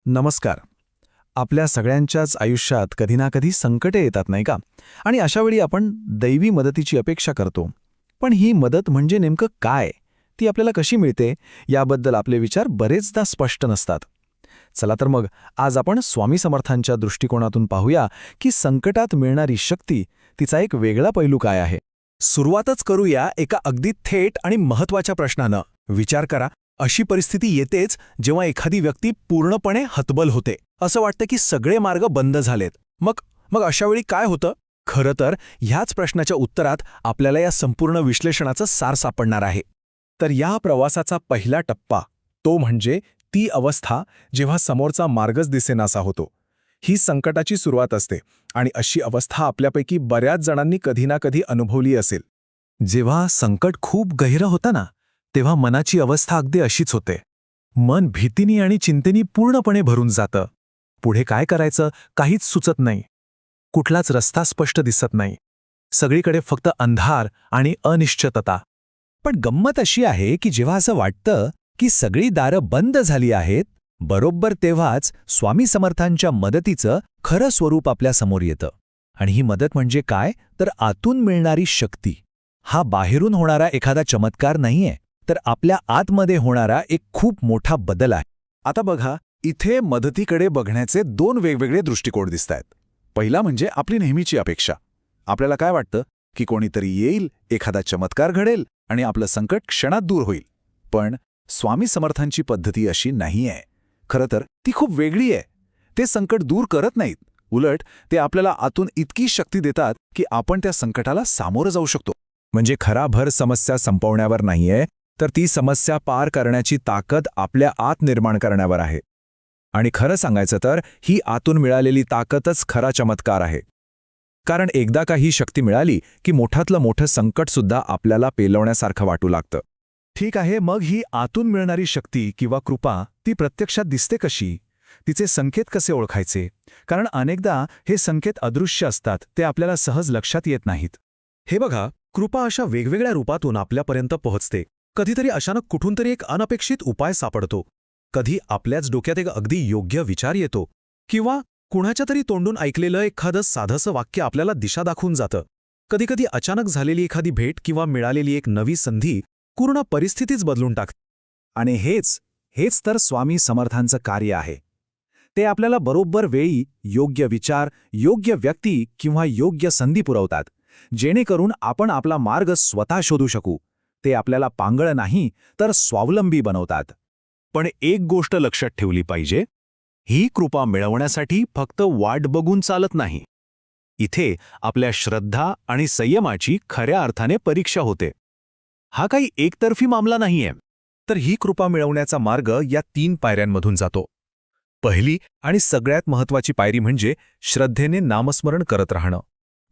नमस्कार. आपल्या सगळ्यांच्याच आयुष्यात कधी ना कधी संकटे येतात नाही का? आणि अशावेळी आपण दैवी मदतीची अपेक्षा करतो. पण ही मदत म्हणजे नेमकं काय? ती आपल्याला कशी मिळते? याबद्दल आपले विचार बरेचदा स्पष्ट नसतात. चला तर मग आज आपण स्वामी समर्थांच्या दृष्टिकोनातून पाहूया की संकटात मिळणारी शक्ती, तिचा एक वेगळा पैलू काय आहे. सुरुवातच करूया एका अगदी थेट आणि महत्त्वाच्या प्रश्नानं. विचार करा, अशी परिस्थिती येतेच जेव्हा एखादी व्यक्ती पूर्णपणे हतबल होते. असं वाटतं की सगळे मार्ग बंद झालेत. मग मग अशावेळी काय होतं? खरं तर ह्याच प्रश्नाच्या उत्तरात आपल्याला या संपूर्ण विश्लेषणाचं सार सापडणार आहे. तर या प्रवासाचा पहिला टप्पा, तो म्हणजे ती अवस्था जेव्हा समोरचा मार्गच दिसेनासा होतो. ही संकटाची सुरुवात असते आणि अशी अवस्था आपल्यापैकी बऱ्याच जणांनी कधी ना कधी अनुभवली असेल. जेव्हा संकट खूप गहिरं होतं ना, तेव्हा मनाची अवस्था अगदी अशीच होते. मन भीतीनी आणि चिंतेनी पूर्णपणे भरून जातं. पुढे काय करायचं काहीच सुचत नाही. कुठलाच रस्ता स्पष्ट दिसत नाही. सगळीकडे फक्त अंधार आणि अनिश्चितता. पण गंमत अशी आहे की जेव्हा असं वाटतं की सगळी दारं बंद झाली आहेत, बरोबर तेव्हाच स्वामी समर्थांच्या मदतीचं खरं स्वरूप आपल्या समोर येतं. आणि ही मदत म्हणजे काय, तर आतून मिळणारी शक्ती. हा बाहेरून होणारा एखादा चमत्कार नाहीये, तर आपल्या आतमध्ये होणारा एक खूप मोठा बदल आहे. आता बघा, इथे मदतीकडे बघण्याचे दोन वेगवेगळे दृष्टिकोन दिसतायत. पहिला म्हणजे आपली नेहमीची अपेक्षा. आपल्याला काय वाटतं की कोणीतरी येईल, एखादा चमत्कार घडेल आणि आपलं संकट क्षणात दूर होईल. पण स्वामी समर्थांची पद्धती अशी नाहीये. खरं तर ती खूप वेगळी आहे. ते संकट दूर करत नाहीत. उलट ते आपल्याला आतून इतकी शक्ती देतात की आपण त्या संकटाला सामोरं जाऊ शकतो. म्हणजे खराभर समस्या संपवण्यावर नाहीये, तर ती समस्या पार करण्याची ताकद आपल्या आत निर्माण करण्यावर आहे. आणि खरं सांगायचं तर ही आतून मिळालेली ताकदच खरा चमत्कार आहे. कारण एकदा का ही शक्ती मिळाली की मोठातलं मोठं संकटसुद्धा आपल्याला पेलवण्यासारखं वाटू लागतं. ठीक आहे, मग ही आतून मिळणारी शक्ती किंवा कृपा ती प्रत्यक्षात दिसते कशी? तिचे संकेत कसे ओळखायचे? कारण अनेकदा हे संकेत अदृश्य असतात, ते आपल्याला सहज लक्षात येत नाहीत. हे बघा, कृपा अशा वेगवेगळ्या रूपातून आपल्यापर्यंत पोहोचते. कधीतरी अचानक कुठून तरी एक अनपेक्षित उपाय सापडतो. कधी आपल्याच डोक्यात एक अगदी योग्य विचार येतो. किंवा कुणाच्या तरी तोंडून ऐकलेलं एखादं साधंसं वाक्य आपल्याला दिशा दाखवून जातं. कधीकधी अचानक झालेली एखादी भेट किंवा मिळालेली एक नवी संधी पूर्ण परिस्थितीच बदलून टाकते. आणि हेच तर स्वामी समर्थांचं कार्य आहे. ते आपल्याला बरोबर वेळी योग्य विचार, योग्य व्यक्ती किंवा योग्य संधी पुरवतात, जेणेकरून आपण आपला मार्ग स्वतः शोधू शकू. ते आपल्याला पांगळ नाही, तर स्वावलंबी बनवतात. पण एक गोष्ट लक्षात ठेवली पाहिजे, ही कृपा मिळवण्यासाठी फक्त वाट बघून चालत नाही. इथे आपल्या श्रद्धा आणि संयमाची खऱ्या अर्थाने परीक्षा होते. हा काही एकतर्फी मामला नाहीये. तर ही कृपा मिळवण्याचा मार्ग या 3 पायऱ्यांमधून जातो. पहिली आणि सगळ्यात महत्त्वाची पायरी म्हणजे श्रद्धेने नामस्मरण करत राहणं.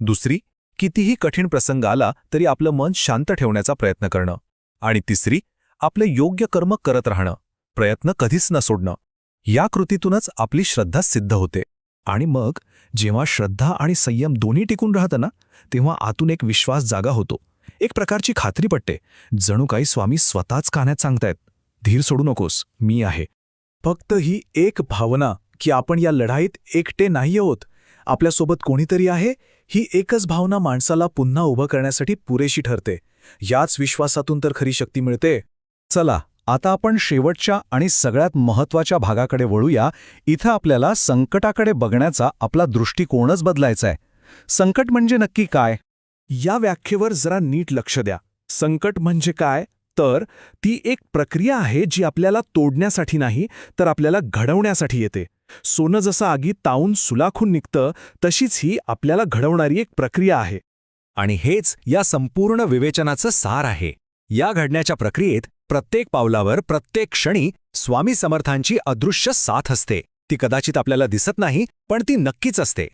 दुसरी, कितीही कठीण प्रसंग आला तरी आपलं मन शांत ठेवण्याचा प्रयत्न करणं. आणि तिसरी, आपलं योग्य कर्म करत राहणं, प्रयत्न कधीच न सोडणं. या कृतीतूनच आपली श्रद्धा सिद्ध होते. आणि मग जेव्हा श्रद्धा आणि संयम दोन्ही टिकून राहतं ना, तेव्हा आतून एक विश्वास जागा होतो. एक प्रकारची खात्री पटते, जणू काही स्वामी स्वतःच कानात सांगतायत, धीर सोडू नकोस, मी आहे. फक्त ही एक भावना की आपण या लढाईत एकटे नाही आहोत, आपल्यासोबत कोणीतरी आहे, ही एकच भावना माणसाला पुन्हा उभं करण्यासाठी पुरेशी ठरते. याच विश्वासातून तर खरी शक्ती मिळते. चला, आता आपण शेवटच्या आणि सगळ्यात महत्त्वाच्या भागाकडे वळूया. इथं आपल्याला संकटाकडे बघण्याचा आपला दृष्टिकोनच बदलायचा आहे. संकट म्हणजे नक्की काय? या व्याख्येवर जरा नीट लक्ष द्या. संकट म्हणजे काय, तर ती एक प्रक्रिया आहे जी आपल्याला तोडण्यासाठी नाही, तर आपल्याला घडवण्यासाठी येते. सोनं जसं आगीत तावून सुलाखून निघतं, तशीच ही आपल्याला घडवणारी एक प्रक्रिया आहे. आणि हेच या संपूर्ण विवेचनाचं सार आहे. या घडण्याच्या प्रक्रियेत प्रत्येक पावलावर, प्रत्येक क्षणी स्वामी समर्थांची अदृश्य साथ असते. ती कदाचित आपल्याला दिसत नाही, पण ती नक्कीच असते.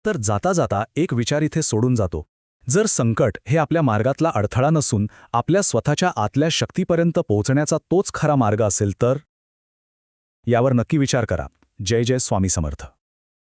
तर जाता जाता एक विचार इथे सोडून जातो. जर संकट हे आपल्या मार्गातला अडथळा नसून आपल्या स्वतःच्या आतल्या शक्तीपर्यंत पोहोचण्याचा तोच खरा मार्ग असेल तर? यावर नक्की विचार करा. जय जय स्वामी समर्थ.